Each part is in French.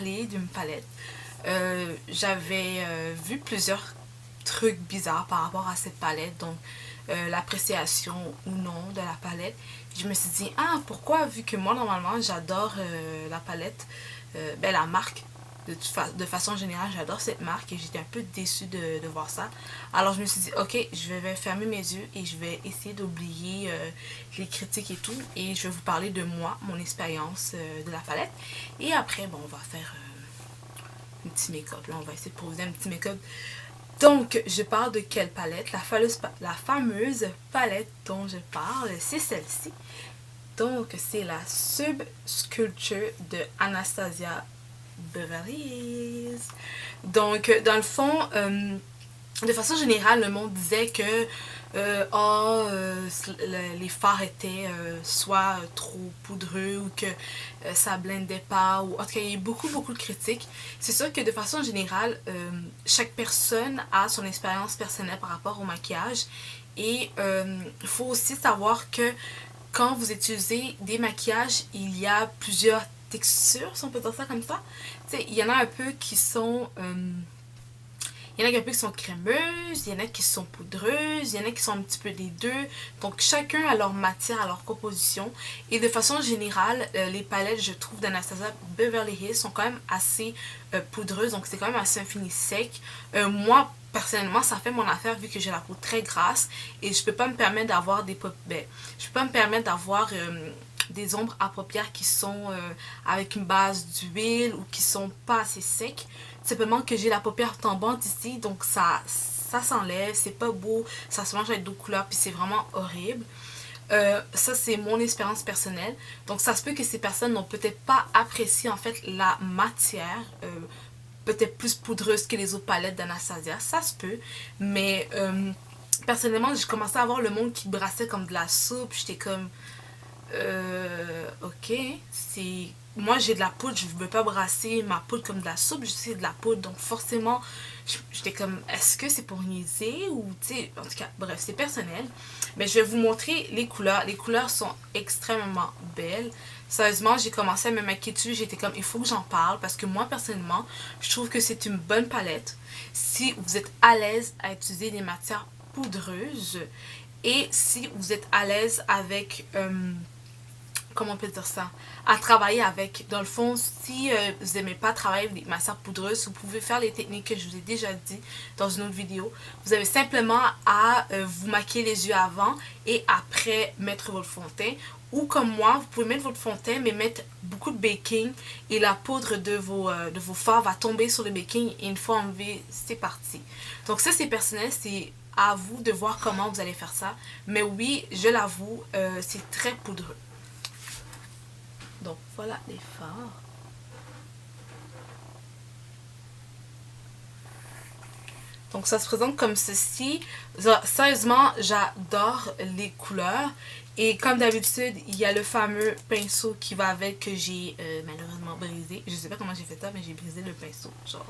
parler d'une palette. J'avais vu plusieurs trucs bizarres par rapport à cette palette, donc l'appréciation ou non de la palette. Je me suis dit, ah, pourquoi, vu que moi normalement j'adore la palette, ben la marque, de façon générale j'adore cette marque et j'étais un peu déçue de voir ça. Alors je me suis dit, ok, je vais fermer mes yeux et je vais essayer d'oublier les critiques et tout, et je vais vous parler de moi, mon expérience de la palette. Et après, bon, on va faire un petit make-up. Là, on va essayer de poser un petit make-up. Donc, je parle de quelle palette? La fameuse palette dont je parle, c'est celle-ci. Donc, c'est la Subsculpture de Anastasia Beverly Hills. Donc, dans le fond, de façon générale, le monde disait que les fards étaient soit trop poudreux ou que ça blendait pas, ou en tout cas il y a eu beaucoup de critiques. C'est sûr que de façon générale, chaque personne a son expérience personnelle par rapport au maquillage, et il faut aussi savoir que quand vous utilisez des maquillages, il y a plusieurs textures, si on peut dire ça comme ça. Tu sais, il y en a un peu qui sont il y en a un peu qui sont crémeuses, il y en a qui sont poudreuses, il y en a qui sont un petit peu des deux. Donc chacun a leur matière, a leur composition. Et de façon générale, les palettes, je trouve, d'Anastasia Beverly Hills sont quand même assez poudreuses. Donc c'est quand même assez un fini sec. Moi, personnellement, ça fait mon affaire vu que j'ai la peau très grasse. Et je peux pas me permettre d'avoir des je peux pas me permettre d'avoir des ombres à paupières qui sont avec une base d'huile ou qui sont pas assez secs. Simplement que j'ai la paupière tombante ici, donc ça s'enlève, c'est pas beau, ça se mange avec d'autres couleurs, puis c'est vraiment horrible. Ça, c'est mon expérience personnelle. Donc ça se peut que ces personnes n'ont peut-être pas apprécié en fait la matière, peut-être plus poudreuse que les autres palettes d'Anastasia, ça se peut. Mais personnellement, j'ai commencé à voir le monde qui brassait comme de la soupe, j'étais comme ok, c'est... Moi, j'ai de la poudre, je ne veux pas brasser ma poudre comme de la soupe, je sais de la poudre, donc forcément, j'étais comme, est-ce que c'est pour niaiser ou, tu sais, en tout cas, bref, c'est personnel. Mais je vais vous montrer les couleurs. Les couleurs sont extrêmement belles. Sérieusement, j'ai commencé à me maquiller dessus, j'étais comme, il faut que j'en parle, parce que moi, personnellement, je trouve que c'est une bonne palette. Si vous êtes à l'aise à utiliser des matières poudreuses, et si vous êtes à l'aise avec... comment on peut dire ça, à travailler avec. Dans le fond, si vous n'aimez pas travailler avec des matières poudreuses, vous pouvez faire les techniques que je vous ai déjà dit dans une autre vidéo. Vous avez simplement à vous maquiller les yeux avant et après mettre votre fond de teint. Ou comme moi, vous pouvez mettre votre fond de teint mais mettre beaucoup de baking et la poudre de vos fards va tomber sur le baking et une fois enlevé, c'est parti. Donc ça, c'est personnel, c'est à vous de voir comment vous allez faire ça. Mais oui, je l'avoue, c'est très poudreux. Donc voilà les fards. Donc ça se présente comme ceci. Sérieusement, j'adore les couleurs. Et comme d'habitude, il y a le fameux pinceau qui va avec, que j'ai malheureusement brisé. Je sais pas comment j'ai fait ça, mais j'ai brisé le pinceau. Genre.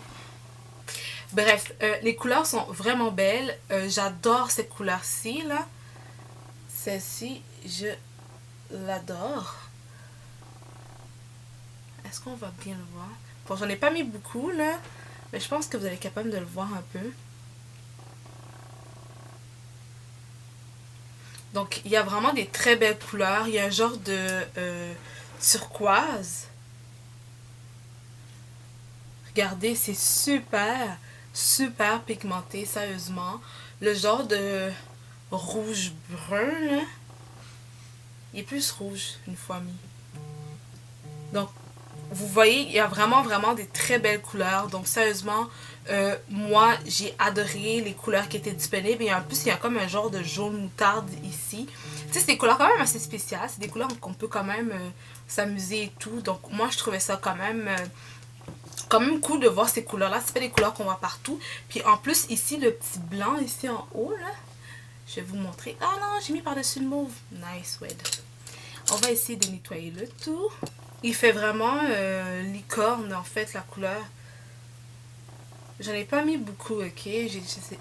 Bref, les couleurs sont vraiment belles. J'adore cette couleur-ci, là. Celle-ci, je l'adore. Est-ce qu'on va bien le voir? Bon, j'en ai pas mis beaucoup, là. Mais je pense que vous allez être capable de le voir un peu. Donc, il y a vraiment des très belles couleurs. Il y a un genre de turquoise. Regardez, c'est super, super pigmenté, sérieusement. Le genre de rouge-brun, là. Il est plus rouge, une fois mis. Donc, vous voyez, il y a vraiment des très belles couleurs. Donc sérieusement, moi j'ai adoré les couleurs qui étaient disponibles. Et en plus, il y a comme un genre de jaune moutarde ici. Tu sais, c'est des couleurs quand même assez spéciales. C'est des couleurs qu'on peut quand même s'amuser et tout. Donc moi, je trouvais ça quand même cool de voir ces couleurs-là. C'est pas des couleurs qu'on voit partout. Puis en plus, ici, le petit blanc ici en haut, là. Je vais vous montrer. Ah non, j'ai mis par-dessus le mauve. Nice, ouais. On va essayer de nettoyer le tout. Il fait vraiment licorne en fait la couleur. J'en ai pas mis beaucoup, ok.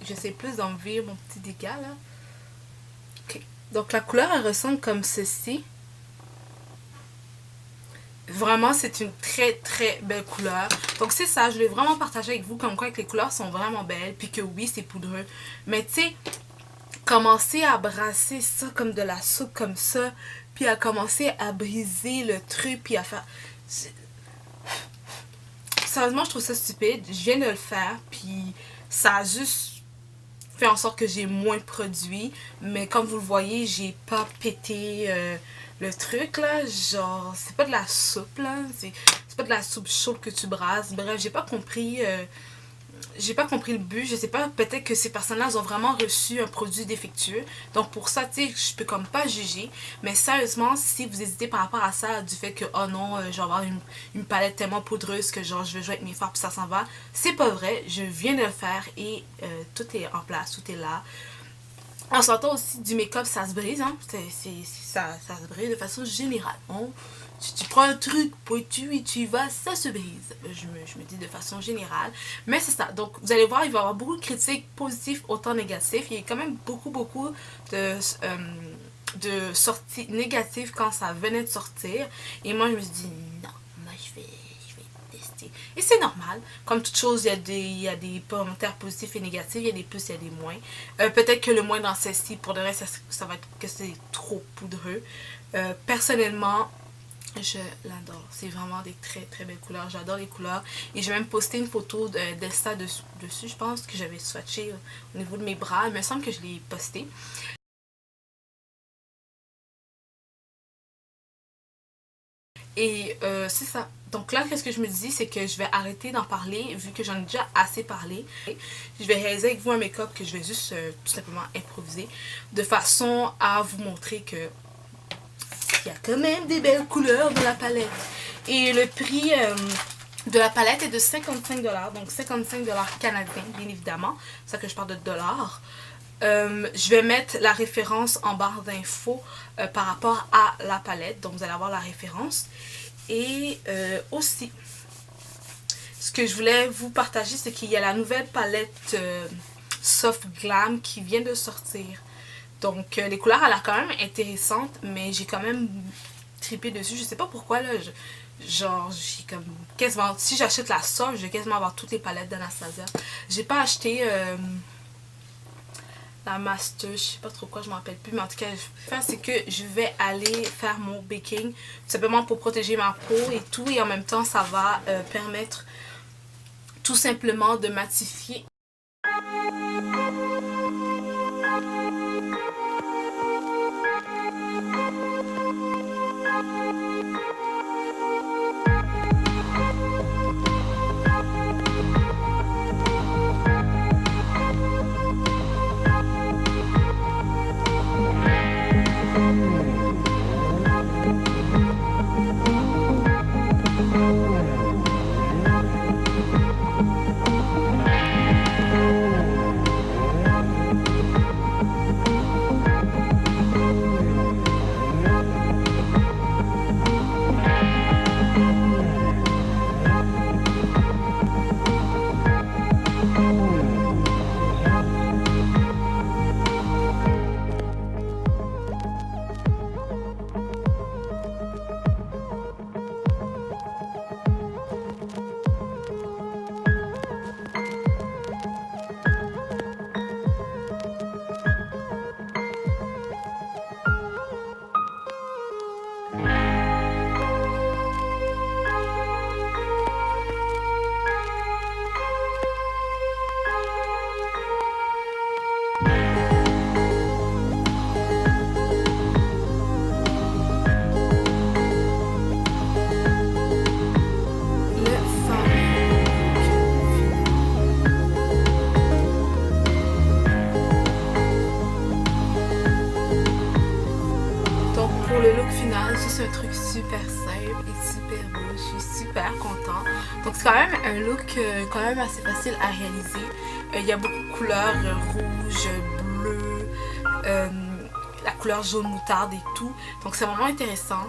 J'essaie plus d'enlever mon petit dégât là. Ok. Donc la couleur elle ressemble comme ceci. Vraiment, c'est une très très belle couleur. Donc c'est ça, je voulais vraiment partager avec vous comme quoi que les couleurs sont vraiment belles. Puis que oui, c'est poudreux. Mais tu sais, commencer à brasser ça comme de la soupe comme ça. Puis à commencer à briser le truc. Puis à faire... Sérieusement, je trouve ça stupide. Je viens de le faire. Puis ça a juste fait en sorte que j'ai moins produit. Mais comme vous le voyez, j'ai pas pété le truc là. Genre, c'est pas de la soupe là. C'est pas de la soupe chaude que tu brasses. Bref, j'ai pas compris le but. Je sais pas, peut-être que ces personnes-là ont vraiment reçu un produit défectueux. Donc pour ça, tu sais, je peux comme pas juger. Mais sérieusement, si vous hésitez par rapport à ça, du fait que, oh non, je vais avoir une palette tellement poudreuse que genre je vais jouer avec mes fards puis ça s'en va. C'est pas vrai. Je viens de le faire et tout est en place, tout est là. On s'entend aussi du make-up, ça se brise, hein. Ça se brise de façon générale. Si tu prends un truc pointu et tu y vas, ça se brise. Je me dis de façon générale. Mais c'est ça. Donc, vous allez voir, il va y avoir beaucoup de critiques positives, autant négatives. Il y a quand même beaucoup de sorties négatives quand ça venait de sortir. Et moi, je me suis dit, non, moi, je vais tester. Et c'est normal. Comme toute chose, il y a des commentaires positifs et négatifs. Il y a des plus, il y a des moins. Peut-être que le moins dans celle-ci, pour le reste, ça va être que c'est trop poudreux. Personnellement, je l'adore. C'est vraiment des très très belles couleurs. J'adore les couleurs. Et j'ai même posté une photo d'Elsa dessus. Je pense que j'avais swatché au niveau de mes bras. Il me semble que je l'ai posté. Et c'est ça. Donc là, qu'est-ce que je me dis, c'est que je vais arrêter d'en parler, vu que j'en ai déjà assez parlé. Je vais réaliser avec vous un make-up que je vais juste tout simplement improviser, de façon à vous montrer que il y a quand même des belles couleurs dans la palette. Et le prix de la palette est de 55$, donc 55$ canadiens, bien évidemment. C'est ça que je parle de dollars. Je vais mettre la référence en barre d'infos par rapport à la palette. Donc vous allez avoir la référence. Et aussi, ce que je voulais vous partager, c'est qu'il y a la nouvelle palette Soft Glam qui vient de sortir. Donc les couleurs ont l'air quand même intéressantes, mais j'ai quand même trippé dessus. Je sais pas pourquoi là. Genre, j'ai comme quasiment. Si j'achète la soft, je vais quasiment avoir toutes les palettes d'Anastasia. J'ai pas acheté la master, je sais pas trop quoi, je m'en rappelle plus. Mais en tout cas, c'est que je vais aller faire mon baking. Tout simplement pour protéger ma peau et tout. Et en même temps, ça va permettre tout simplement de matifier. C'est un truc super simple et super beau. Je suis super contente. Donc c'est quand même un look quand même assez facile à réaliser. Il y a beaucoup de couleurs, rouge, bleu, la couleur jaune moutarde et tout. Donc c'est vraiment intéressant.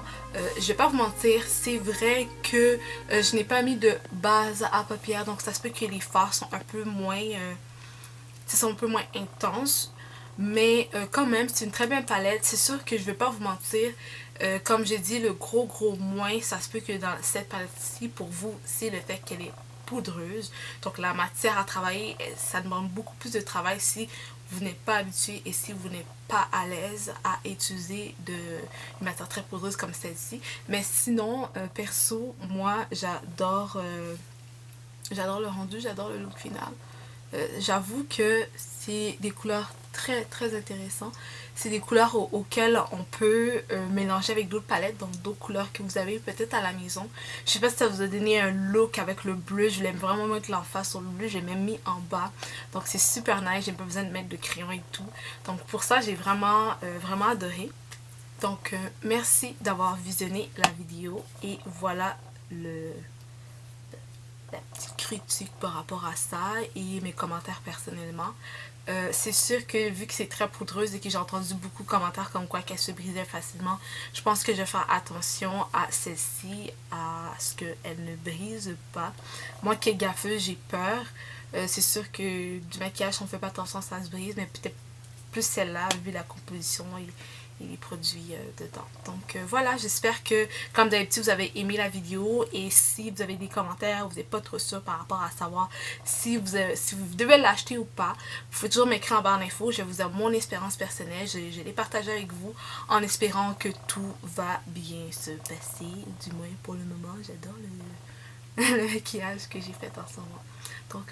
Je vais pas vous mentir, c'est vrai que je n'ai pas mis de base à paupières. Donc ça se peut que les fards sont un peu moins, sont un peu moins intenses. Mais quand même, c'est une très belle palette. C'est sûr que je vais pas vous mentir. Comme j'ai dit, le gros moins, ça se peut que dans cette palette-ci, pour vous, c'est le fait qu'elle est poudreuse. Donc la matière à travailler, ça demande beaucoup plus de travail si vous n'êtes pas habitué et si vous n'êtes pas à l'aise à utiliser une matière très poudreuse comme celle-ci. Mais sinon, perso, moi, j'adore le rendu, j'adore le look final. J'avoue que c'est des couleurs très intéressantes. C'est des couleurs auxquelles on peut mélanger avec d'autres palettes, donc d'autres couleurs que vous avez peut-être à la maison. Je sais pas si ça vous a donné un look avec le bleu. Je voulais vraiment mettre l'emphase sur le bleu. J'ai même mis en bas. Donc c'est super nice. J'ai pas besoin de mettre de crayon et tout. Donc pour ça, j'ai vraiment adoré. Donc merci d'avoir visionné la vidéo. Et voilà la petite critique par rapport à ça et mes commentaires personnellement. C'est sûr que vu que c'est très poudreuse et que j'ai entendu beaucoup de commentaires comme quoi qu'elle se brisait facilement, je pense que je vais faire attention à celle-ci, à ce qu'elle ne brise pas. Moi qui est gaffeuse, j'ai peur. C'est sûr que du maquillage, on ne fait pas attention, ça se brise, mais peut-être plus celle-là, vu la composition et les produits dedans. Donc voilà, j'espère que comme d'habitude vous avez aimé la vidéo, et si vous avez des commentaires, vous n'êtes pas trop sûr par rapport à savoir si vous devez l'acheter ou pas, vous pouvez toujours m'écrire en barre d'infos. Je vais vous dire mon expérience personnelle, je l'ai partagé avec vous en espérant que tout va bien se passer, du moins pour le moment. J'adore le maquillage que j'ai fait en ce moment. Donc